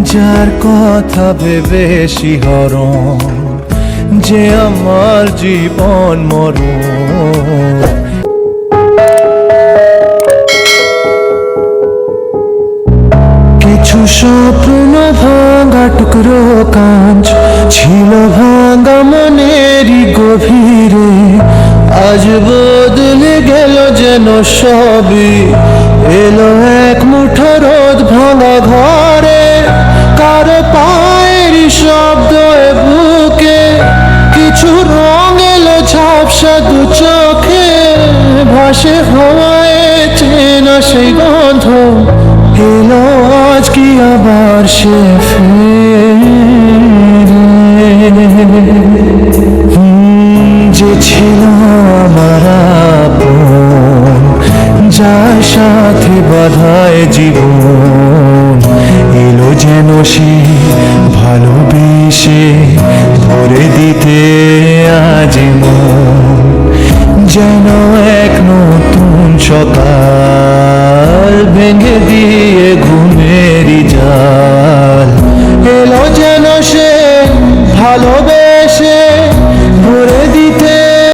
যার কথা ভেবে শিহরণ যে আমার জীবন মরণ। কিছু স্বপ্ন ভাঙা টুকরো কাঁচ ছিল ভাঙা মনেরই গভীরে, আজ বদলে গেল যেন সবই, এলো এক মুঠো রোদ ভাঙা ঘরে। কারো পায়ের শব্দ বুকে, কিছু রং এলো ঝাপসা দু চোখে, ভাসে হওয়ায় চেনা সেই গন্ধ, এলো আজ কি আবার সে যে ছিল আমার আপন, যার সাথে বাঁধায় জীবন, এলো যেন সে ভালোবেসে ভরে দিতে আজ মন। যেন এক নতুন সকাল ভেঙে দিয়ে ঘুমেরই জাল, এলো যেন সে ভালো